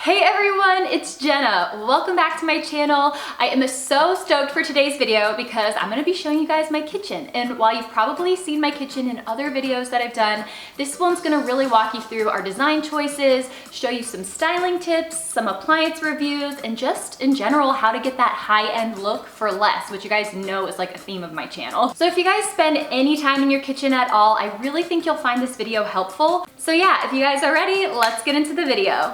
Hey everyone, it's Jenna. Welcome back to my channel. I am so stoked for today's video because I'm gonna be showing you guys my kitchen. And while you've probably seen my kitchen in other videos that I've done, this one's gonna really walk you through our design choices, show you some styling tips, some appliance reviews, and just in general, how to get that high-end look for less, which you guys know is like a theme of my channel. So if you guys spend any time in your kitchen at all, I really think you'll find this video helpful. So yeah, if you guys are ready, let's get into the video.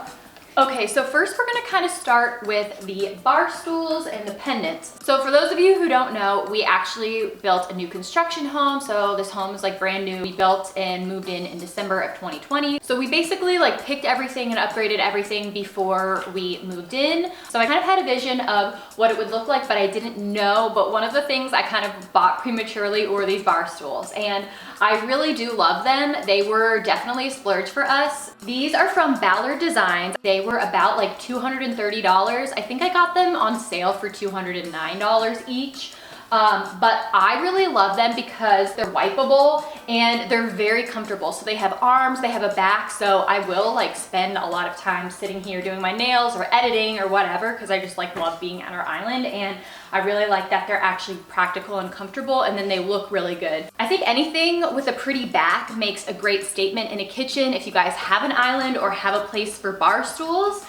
Okay, so first we're gonna kind of start with the bar stools and the pendants. So for those of you who don't know, we actually built a new construction home. So this home is like brand new. We built and moved in December of 2020. So we basically like picked everything and upgraded everything before we moved in. So I kind of had a vision of what it would look like, but I didn't know. But one of the things I kind of bought prematurely were these bar stools. And I really do love them. They were definitely a splurge for us. These are from Ballard Designs. They were about like $230. I think I got them on sale for $209 each. But I really love them because they're wipeable and they're very comfortable. So they have arms, they have a back. So I will like spend a lot of time sitting here doing my nails or editing or whatever, because I just like love being at our island. And I really like that they're actually practical and comfortable, and then they look really good. I think anything with a pretty back makes a great statement in a kitchen. If you guys have an island or have a place for bar stools,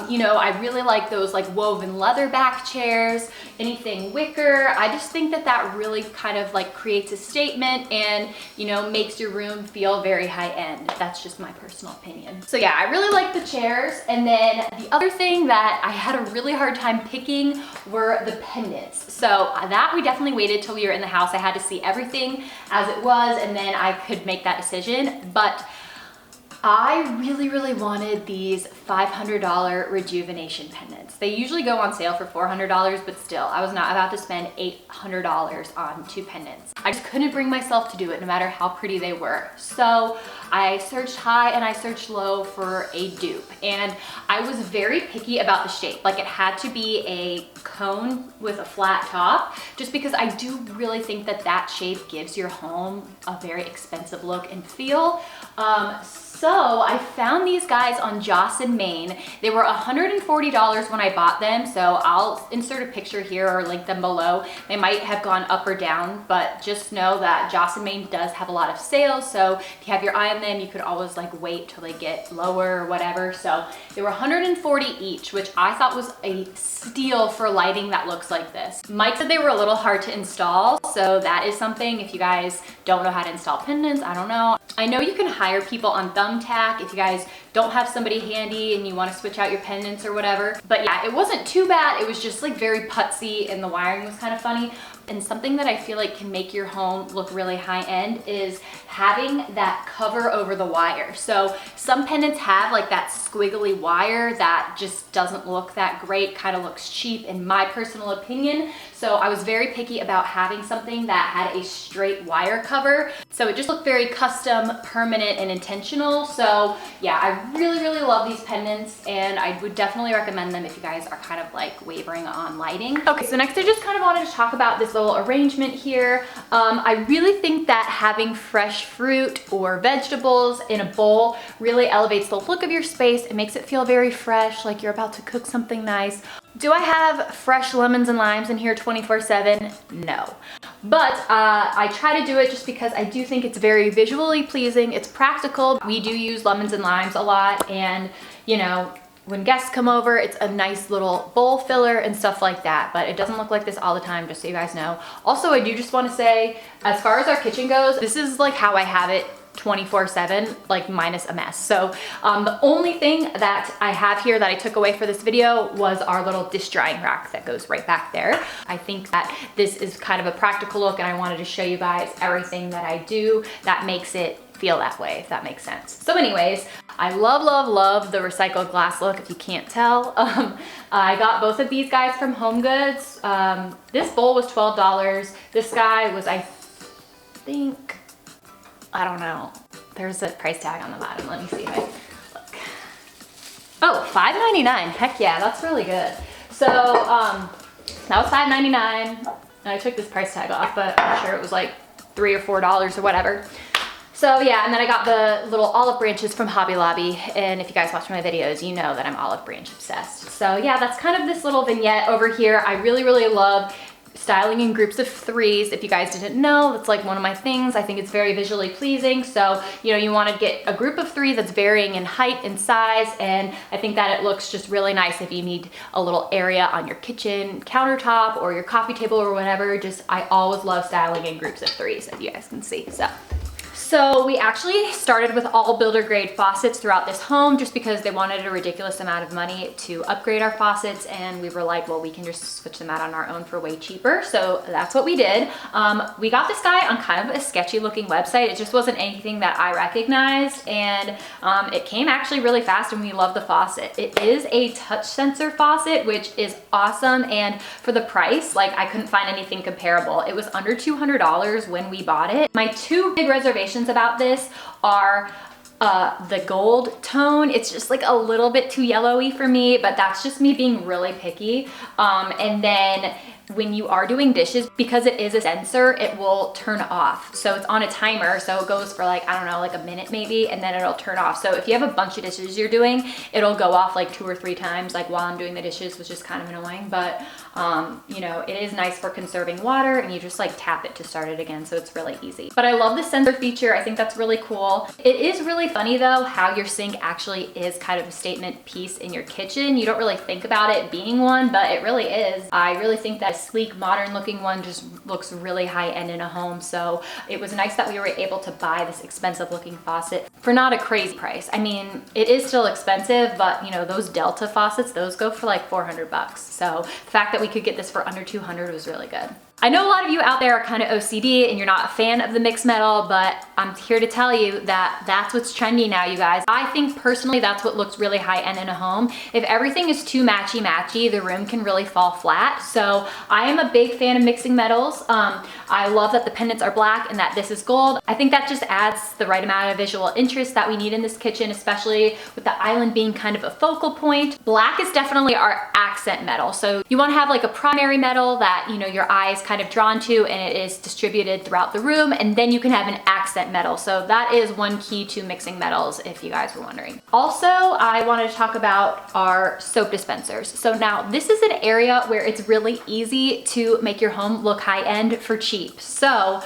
you know, I really like those like woven leather back chairs, anything wicker. I just think that that really kind of like creates a statement and, you know, makes your room feel very high end. That's just my personal opinion. So yeah, I really like the chairs. And then the other thing that I had a really hard time picking were the pendants. So that we definitely waited till we were in the house. I had to see everything as it was, and then I could make that decision. But I really wanted these $500 rejuvenation pendants. They usually go on sale for $400, but still, I was not about to spend $800 on two pendants. I just couldn't bring myself to do it no matter how pretty they were. So I searched high and I searched low for a dupe, and I was very picky about the shape. Like, it had to be a cone with a flat top, just because I do really think that that shape gives your home a very expensive look and feel. So I found these guys on Joss & Main. They were $140 when I bought them, so I'll insert a picture here or link them below. They might have gone up or down, but just know that Joss & Main does have a lot of sales, so if you have your eye on them, you could always like wait till they get lower or whatever. So they were $140 each, which I thought was a steal for lighting that looks like this. Mike said they were a little hard to install, so that is something. If you guys don't know how to install pendants, I don't know. I know you can hire people on Thumbtack if you guys don't have somebody handy and you want to switch out your pendants or whatever. But yeah, it wasn't too bad. It was just like very putsy and the wiring was kind of funny. And something that I feel like can make your home look really high end is having that cover over the wire. So some pendants have like that squiggly wire that just doesn't look that great, kind of looks cheap in my personal opinion. So I was very picky about having something that had a straight wire cover. So it just looked very custom, permanent, and intentional. So yeah, I really love these pendants, and I would definitely recommend them if you guys are kind of like wavering on lighting. Okay, so next I just kind of wanted to talk about this little arrangement here. I really think that having fresh fruit or vegetables in a bowl really elevates the look of your space. It makes it feel very fresh, like you're about to cook something nice. Do I have fresh lemons and limes in here 24/7? No. But I try to do it just because I do think it's very visually pleasing. It's practical. We do use lemons and limes a lot, and you know, when guests come over, it's a nice little bowl filler and stuff like that, but it doesn't look like this all the time, just so you guys know. Also, I do just want to say, as far as our kitchen goes, this is like how I have it 24/7, like minus a mess. So the only thing that I have here that I took away for this video was our little dish drying rack that goes right back there. I think that this is kind of a practical look, and I wanted to show you guys everything that I do that makes it feel that way, if that makes sense. So anyways, I love the recycled glass look, if you can't tell. I got both of these guys from Home Goods. This bowl was $12. This guy was, I think, I don't know. There's a price tag on the bottom. Let me see if I look. Oh, $5.99. Heck yeah, that's really good. So that was $5.99, and I took this price tag off, but I'm sure it was like $3 or $4 or whatever. So yeah, and then I got the little olive branches from Hobby Lobby, and if you guys watch my videos, you know that I'm olive branch obsessed. So yeah, that's kind of this little vignette over here. I really, really love styling in groups of threes. If you guys didn't know, that's like one of my things. I think it's very visually pleasing. So, you know, you want to get a group of three that's varying in height and size, and I think that it looks just really nice if you need a little area on your kitchen countertop or your coffee table or whatever. Just, I always love styling in groups of threes, as you guys can see. So we actually started with all builder grade faucets throughout this home just because they wanted a ridiculous amount of money to upgrade our faucets, and we were like, well, we can just switch them out on our own for way cheaper. So that's what we did. We got this guy on kind of a sketchy looking website. It just wasn't anything that I recognized, and it came actually really fast, and we love the faucet. It is a touch sensor faucet, which is awesome, and for the price, like, I couldn't find anything comparable. It was under $200 when we bought it. My two big reservations about this are the gold tone. It's just like a little bit too yellowy for me, but that's just me being really picky. And then when you are doing dishes, because it is a sensor, it will turn off. So it's on a timer, so it goes for like, I don't know, like a minute maybe, and then it'll turn off. So if you have a bunch of dishes you're doing, it'll go off like 2 or 3 times, like while I'm doing the dishes, which is kind of annoying, but you know, it is nice for conserving water, and you just like tap it to start it again, so it's really easy. But I love the sensor feature. I think that's really cool. It is really funny though how your sink actually is kind of a statement piece in your kitchen. You don't really think about it being one, but it really is. I really think that a sleek, modern looking one just looks really high end in a home. So it was nice that we were able to buy this expensive looking faucet for not a crazy price. I mean, it is still expensive, but you know, those Delta faucets, those go for like 400 bucks. So the fact that we could get this for under 200 was really good. I know a lot of you out there are kind of OCD and you're not a fan of the mixed metal, but I'm here to tell you that that's what's trendy now, you guys. I think personally that's what looks really high end in a home. If everything is too matchy-matchy, the room can really fall flat. So I am a big fan of mixing metals. I love that the pendants are black and that this is gold. I think that just adds the right amount of visual interest that we need in this kitchen, especially with the island being kind of a focal point. Black is definitely our accent metal. So you want to have like a primary metal that, you know, your eyes kind of drawn to, and it is distributed throughout the room, and then you can have an accent metal. So that is one key to mixing metals, if you guys were wondering. Also, I wanted to talk about our soap dispensers. So now this is an area where it's really easy to make your home look high end for cheap. So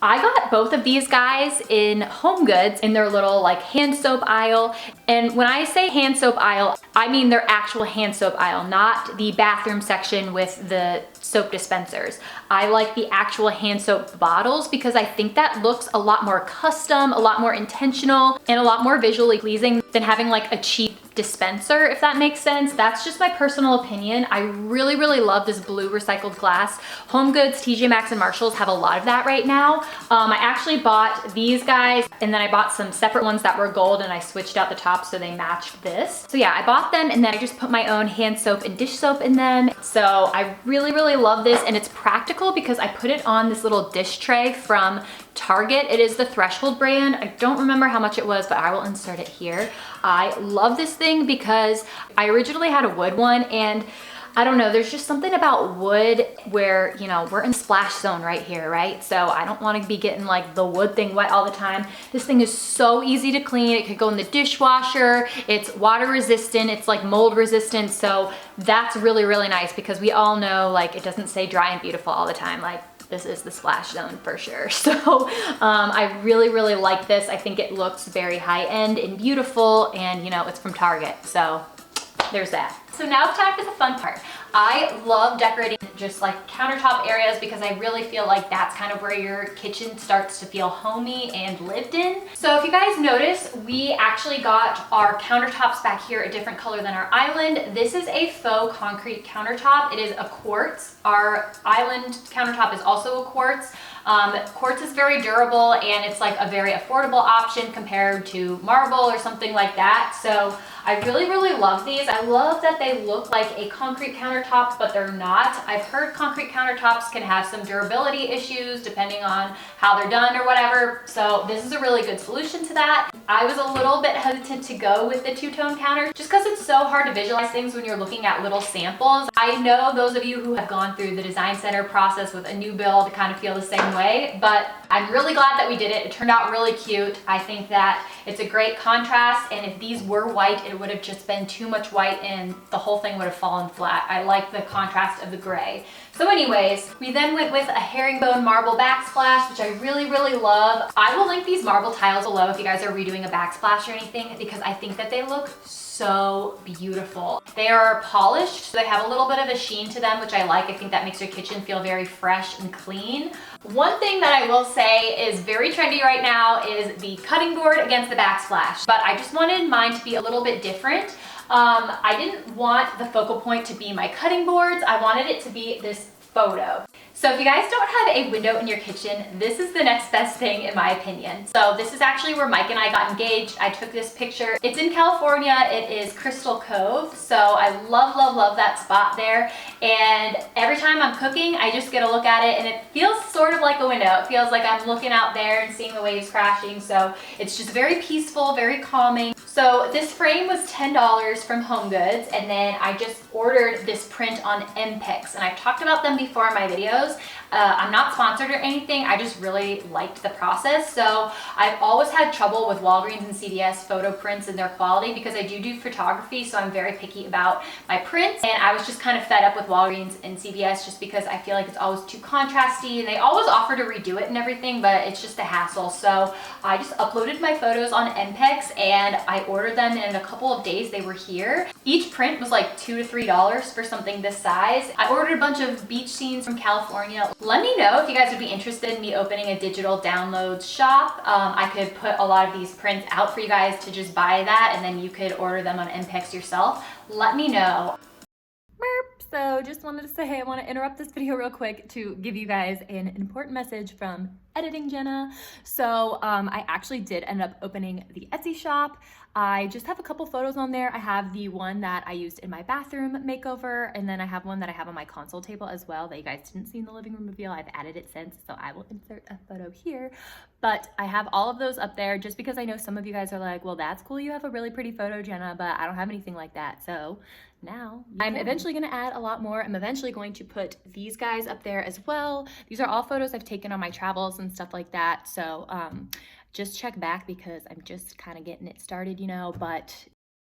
I got both of these guys in Home Goods in their little like hand soap aisle. And when I say hand soap aisle, I mean their actual hand soap aisle, not the bathroom section with the soap dispensers. I like the actual hand soap bottles because I think that looks a lot more custom, a lot more intentional, and a lot more visually pleasing than having like a cheap dispenser, if that makes sense. That's just my personal opinion. I really, really love this blue recycled glass. Home Goods, TJ Maxx, and Marshalls have a lot of that right now. I actually bought these guys, and then I bought some separate ones that were gold, and I switched out the top so they matched this. So yeah, I bought them, and then I just put my own hand soap and dish soap in them. So I really, really love this, and it's practical because I put it on this little dish tray from Target. It is the Threshold brand. I don't remember how much it was, but I will insert it here. I love this thing because I originally had a wood one, and I don't know, there's just something about wood where, you know, we're in splash zone right here, right? So I don't want to be getting like the wood thing wet all the time. This thing is so easy to clean. It could go in the dishwasher. It's water resistant. It's like mold resistant. So that's really, really nice because we all know like it doesn't say dry and beautiful all the time. Like, this is the splash zone for sure. So I really, really like this. I think it looks very high end and beautiful, and you know, it's from Target. So there's that. So now it's time for the fun part. I love decorating just like countertop areas because I really feel like that's kind of where your kitchen starts to feel homey and lived in. So if you guys notice, we actually got our countertops back here a different color than our island. This is a faux concrete countertop. It is a quartz. Our island countertop is also a quartz. Quartz is very durable, and it's like a very affordable option compared to marble or something like that. So I really, really love these. I love that they they look like a concrete countertop, but they're not. I've heard concrete countertops can have some durability issues depending on how they're done or whatever. So this is a really good solution to that. I was a little bit hesitant to go with the two-tone counter just because it's so hard to visualize things when you're looking at little samples. I know those of you who have gone through the design center process with a new build kind of feel the same way, but I'm really glad that we did it. It turned out really cute. I think that it's a great contrast, and if these were white, it would have just been too much white and the whole thing would have fallen flat. I like the contrast of the gray. So anyways, we then went with a herringbone marble backsplash, which I really, really love. I will link these marble tiles below if you guys are redoing a backsplash or anything, because I think that they look so beautiful. They are polished, so they have a little bit of a sheen to them, which I like. I think that makes your kitchen feel very fresh and clean. One thing that I will say is very trendy right now is the cutting board against the backsplash, but I just wanted mine to be a little bit different. I didn't want the focal point to be my cutting boards. I wanted it to be this photo. So if you guys don't have a window in your kitchen, this is the next best thing in my opinion. So this is actually where Mike and I got engaged. I took this picture. It's in California. It is Crystal Cove. So I love, love, love that spot there. And every time I'm cooking, I just get a look at it and it feels sort of like a window. It feels like I'm looking out there and seeing the waves crashing. So it's just very peaceful, very calming. So this frame was $10 from HomeGoods, and then I just ordered this print on MPEX, and I've talked about them before in my videos. I'm not sponsored or anything, I just really liked the process. So I've always had trouble with Walgreens and CVS photo prints and their quality because I do photography, so I'm very picky about my prints, and I was just kind of fed up with Walgreens and CVS just because I feel like it's always too contrasty, and they always offer to redo it and everything, but it's just a hassle. So I just uploaded my photos on MPEX and I ordered them, and in a couple of days they were here. Each print was like $2 to $3 for something this size. I ordered a bunch of beach scenes from California. Let me know if you guys would be interested in me opening a digital downloads shop. I could put a lot of these prints out for you guys to just buy that, and then you could order them on MPEX yourself. Let me know. So just wanted to say I want to interrupt this video real quick to give you guys an important message from editing Jenna. So I actually did end up opening the Etsy shop. I just have a couple photos on there. I have the one that I used in my bathroom makeover, and then I have one that I have on my console table as well that you guys didn't see in the living room reveal. I've added it since, so I will insert a photo here. But I have all of those up there just because I know some of you guys are like, well, that's cool, you have a really pretty photo, Jenna, but I don't have anything like that. So now I'm eventually going to add a lot more. I'm eventually going to put these guys up there as well. These are all photos I've taken on my travels and stuff like that. So just check back because I'm just kind of getting it started, you know, but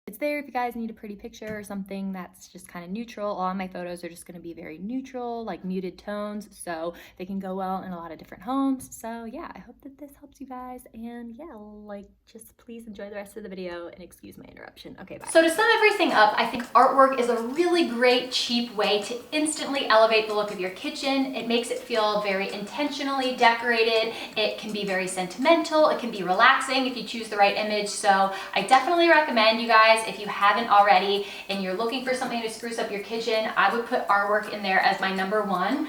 it's there if you guys need a pretty picture or something that's just kind of neutral. All of my photos are just going to be very neutral, like muted tones, so they can go well in a lot of different homes. So yeah, I hope that this helps you guys, and yeah, like just please enjoy the rest of the video and excuse my interruption. Okay, bye. So to sum everything up, I think artwork is a really great, cheap way to instantly elevate the look of your kitchen. It makes it feel very intentionally decorated. It can be very sentimental. It can be relaxing if you choose the right image. So I definitely recommend you guys, if you haven't already and you're looking for something to spruce up your kitchen, I would put artwork in there as my #1.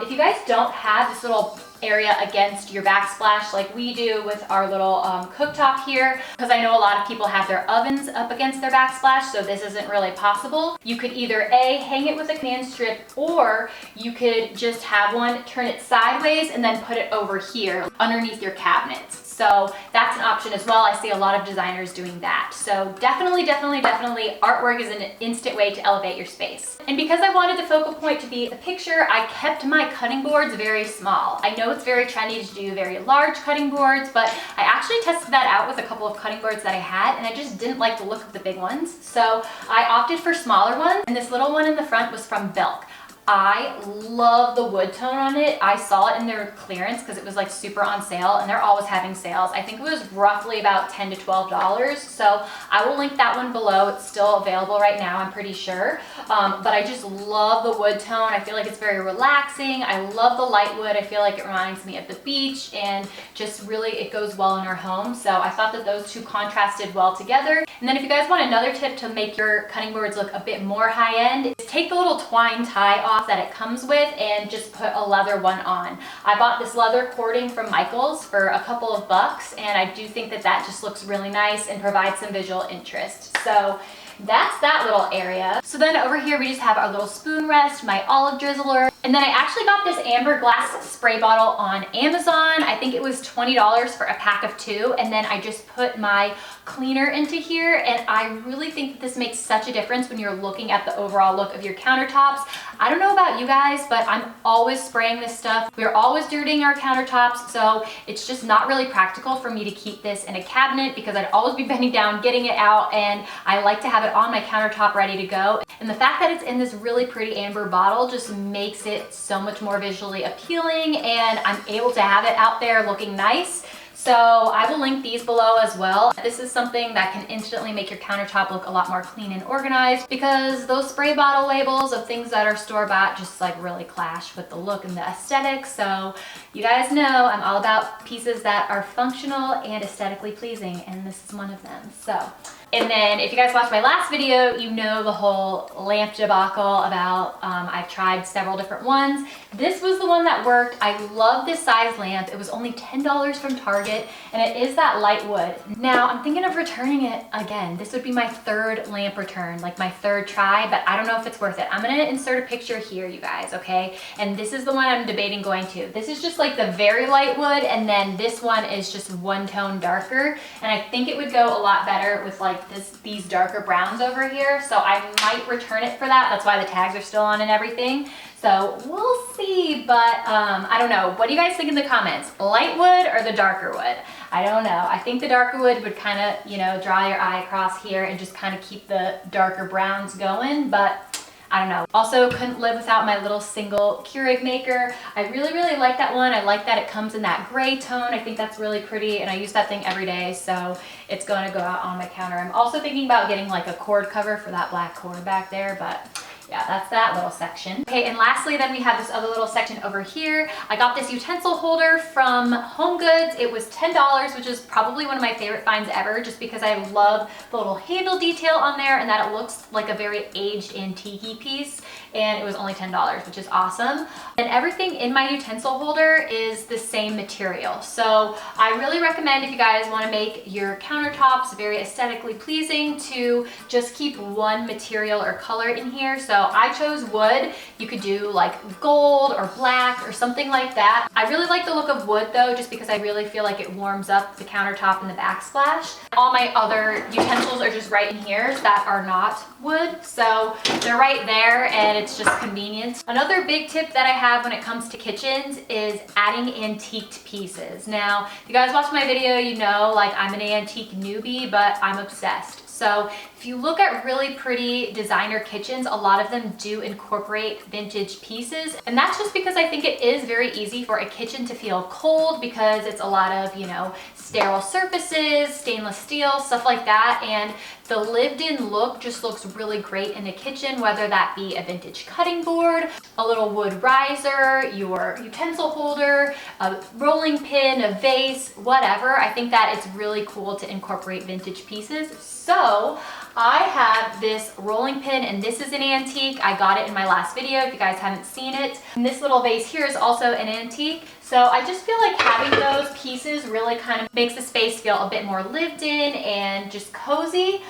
If you guys don't have this little area against your backsplash like we do with our little cooktop here, because I know a lot of people have their ovens up against their backsplash, so this isn't really possible. You could either A, hang it with a command strip, or you could just have one, turn it sideways, and then put it over here underneath your cabinets. So that's an option as well. I see a lot of designers doing that. So definitely, definitely, definitely artwork is an instant way to elevate your space. And because I wanted the focal point to be the picture, I kept my cutting boards very small. I know it's very trendy to do very large cutting boards, but I actually tested that out with a couple of cutting boards that I had, and I just didn't like the look of the big ones. So I opted for smaller ones, and this little one in the front was from Belk. I love the wood tone on it. I saw it in their clearance because it was like super on sale, and they're always having sales. I think it was roughly about $10 to $12. So I will link that one below. It's still available right now, I'm pretty sure. But I just love the wood tone. I feel like it's very relaxing. I love the light wood. I feel like it reminds me of the beach, and just really it goes well in our home. So I thought that those two contrasted well together. And then if you guys want another tip to make your cutting boards look a bit more high end, is take the little twine tie off that it comes with and just put a leather one on. I bought this leather cording from Michael's for a couple of bucks, and I do think that that just looks really nice and provides some visual interest. So that's that little area. So then over here we just have our little spoon rest, my olive drizzler, and then I actually got this amber glass spray bottle on Amazon. I think it was $20 for a pack of 2, and then I just put my cleaner into here, and I really think that this makes such a difference when you're looking at the overall look of your countertops. I don't know about you guys, but I'm always spraying this stuff. We're always dirtying our countertops, so it's just not really practical for me to keep this in a cabinet because I'd always be bending down getting it out, and I like to have it on my countertop ready to go. And the fact that it's in this really pretty amber bottle just makes it so much more visually appealing, and I'm able to have it out there looking nice. So I will link these below as well. This is something that can instantly make your countertop look a lot more clean and organized, because those spray bottle labels of things that are store-bought just like really clash with the look and the aesthetic. So you guys know I'm all about pieces that are functional and aesthetically pleasing, and this is one of them. So, and then if you guys watched my last video, you know the whole lamp debacle about, I've tried several different ones. This was the one that worked. I love this size lamp. It was only $10 from Target, and it is that light wood. Now I'm thinking of returning it again. This would be my 3rd lamp return, like my 3rd try, but I don't know if it's worth it. I'm gonna insert a picture here, you guys, okay? And this is the one I'm debating going to. This is just like the very light wood, and then this one is just 1 tone darker, and I think it would go a lot better with like these darker browns over here. So I might return it for that. That's why the tags are still on and everything. So we'll see, but I don't know. What do you guys think in the comments? Light wood or the darker wood? I don't know. I think the darker wood would kind of, you know, draw your eye across here and just kind of keep the darker browns going, but I don't know. Also, couldn't live without my little single Keurig maker. I really, really like that one. I like that it comes in that gray tone. I think that's really pretty, and I use that thing every day, so it's going to go out on my counter. I'm also thinking about getting like a cord cover for that black cord back there, but yeah, that's that little section. Okay, and lastly, then we have this other little section over here. I got this utensil holder from Home Goods. It was $10, which is probably one of my favorite finds ever, just because I love the little handle detail on there and that it looks like a very aged antique piece. And it was only $10, which is awesome. And everything in my utensil holder is the same material. So I really recommend, if you guys want to make your countertops very aesthetically pleasing, to just keep one material or color in here. So I chose wood. You could do like gold or black or something like that. I really like the look of wood though, just because I really feel like it warms up the countertop and the backsplash. All my other utensils are just right in here that are not wood. So they're right there, and it's just convenient. Another big tip that I have when it comes to kitchens is adding antiqued pieces. Now, if you guys watch my video, you know, like, I'm an antique newbie, but I'm obsessed. So if you look at really pretty designer kitchens, a lot of them do incorporate vintage pieces. And that's just because I think it is very easy for a kitchen to feel cold, because it's a lot of, you know, sterile surfaces, stainless steel, stuff like that. And the lived-in look just looks really great in the kitchen, whether that be a vintage cutting board, a little wood riser, your utensil holder, a rolling pin, a vase, whatever. I think that it's really cool to incorporate vintage pieces. So I have this rolling pin, and this is an antique. I got it in my last video if you guys haven't seen it. And this little vase here is also an antique. So I just feel like having those pieces really kind of makes the space feel a bit more lived in and just cozy.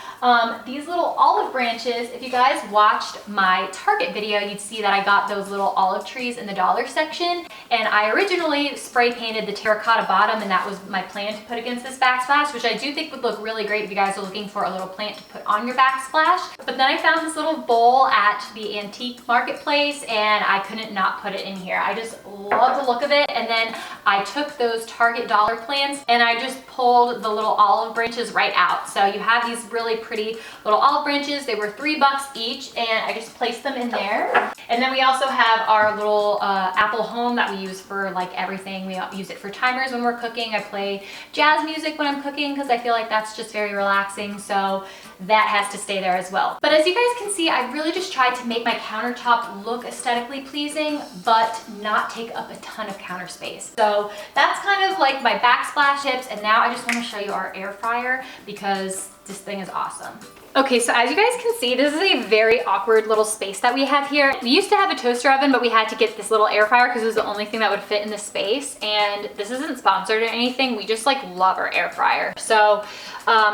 These little olive branches, if you guys watched my Target video, you'd see that I got those little olive trees in the dollar section. And I originally spray painted the terracotta bottom, and that was my plan to put against this backsplash, which I do think would look really great if you guys are looking for a little plant to put on your backsplash. But then I found this little bowl at the antique marketplace, and I couldn't not put it in here. I just love the look of it. And then I took those Target dollar plants and I just pulled the little olive branches right out. So you have these really pretty little olive branches. They were $3 each, and I just placed them in there. And then we also have our little Apple Home that we use for like everything. We use it for timers when we're cooking. I play jazz music when I'm cooking because I feel like that's just very relaxing. So that has to stay there as well. But as you guys can see, I really just tried to make my countertop look aesthetically pleasing, but not take up a ton of counter space. So that's kind of like my backsplash tips. And now I just want to show you our air fryer, because this thing is awesome. Okay, so as you guys can see, this is a very awkward little space that we have here. We used to have a toaster oven, but we had to get this little air fryer because it was the only thing that would fit in this space. And this isn't sponsored or anything. We just like love our air fryer. So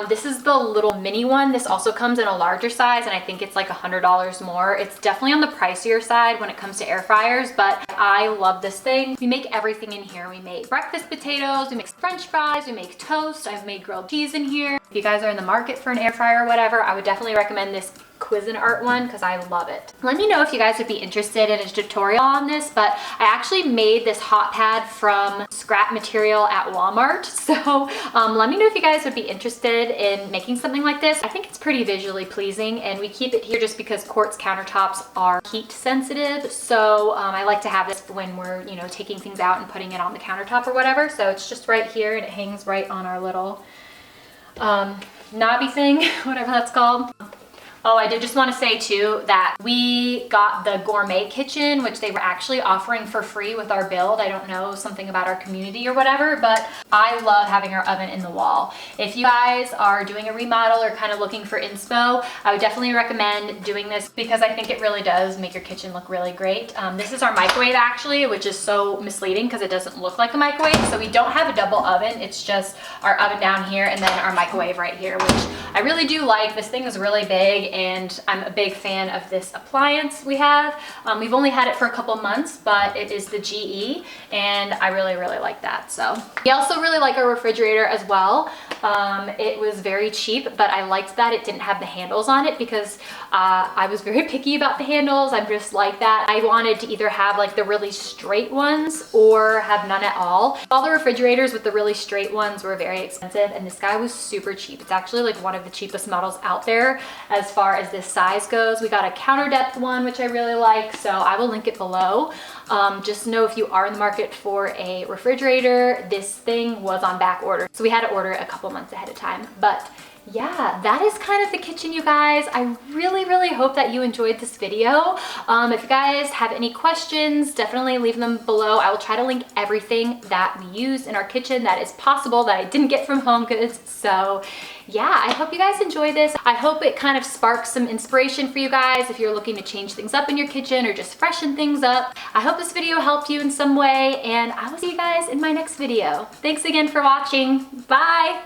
this is the little mini one. This also comes in a larger size, and I think it's like $100 more. It's definitely on the pricier side when it comes to air fryers, but I love this thing. We make everything in here. We make breakfast potatoes, we make French fries, we make toast. I've made grilled cheese in here. If you guys are in the market for an air fryer or whatever, I would definitely recommend this Cuisinart one because I love it. Let me know if you guys would be interested in a tutorial on this, but I actually made this hot pad from scrap material at Walmart. So let me know if you guys would be interested in making something like this. I think it's pretty visually pleasing, and we keep it here just because quartz countertops are heat sensitive. So I like to have this when we're, you know, taking things out and putting it on the countertop or whatever. So it's just right here, and it hangs right on our little knobby thing, whatever that's called. Oh, I did just want to say too that we got the gourmet kitchen, which they were actually offering for free with our build. I don't know, something about our community or whatever, but I love having our oven in the wall. If you guys are doing a remodel or kind of looking for inspo, I would definitely recommend doing this because I think it really does make your kitchen look really great. This is our microwave actually, which is so misleading because it doesn't look like a microwave. So we don't have a double oven. It's just our oven down here and then our microwave right here, which I really do like. This thing is really big, and I'm a big fan of this appliance we have. We've only had it for a couple months, but it is the GE, and I really, really like that. So we also really like our refrigerator as well. It was very cheap, but I liked that it didn't have the handles on it because I was very picky about the handles. I'm just like that. I wanted to either have like the really straight ones or have none at all. All the refrigerators with the really straight ones were very expensive, and this guy was super cheap. It's actually like one of the cheapest models out there as far as this size goes. We got a counter depth one, which I really like, so I will link it below. Just know if you are in the market for a refrigerator, this thing was on back order, so we had to order it a couple months ahead of time. But yeah, that is kind of the kitchen, you guys. I really, really hope that you enjoyed this video. If you guys have any questions, definitely leave them below. I will try to link everything that we use in our kitchen that is possible that I didn't get from HomeGoods. So yeah, I hope you guys enjoy this. I hope it kind of sparks some inspiration for you guys if you're looking to change things up in your kitchen or just freshen things up. I hope this video helped you in some way, and I will see you guys in my next video. Thanks again for watching. Bye.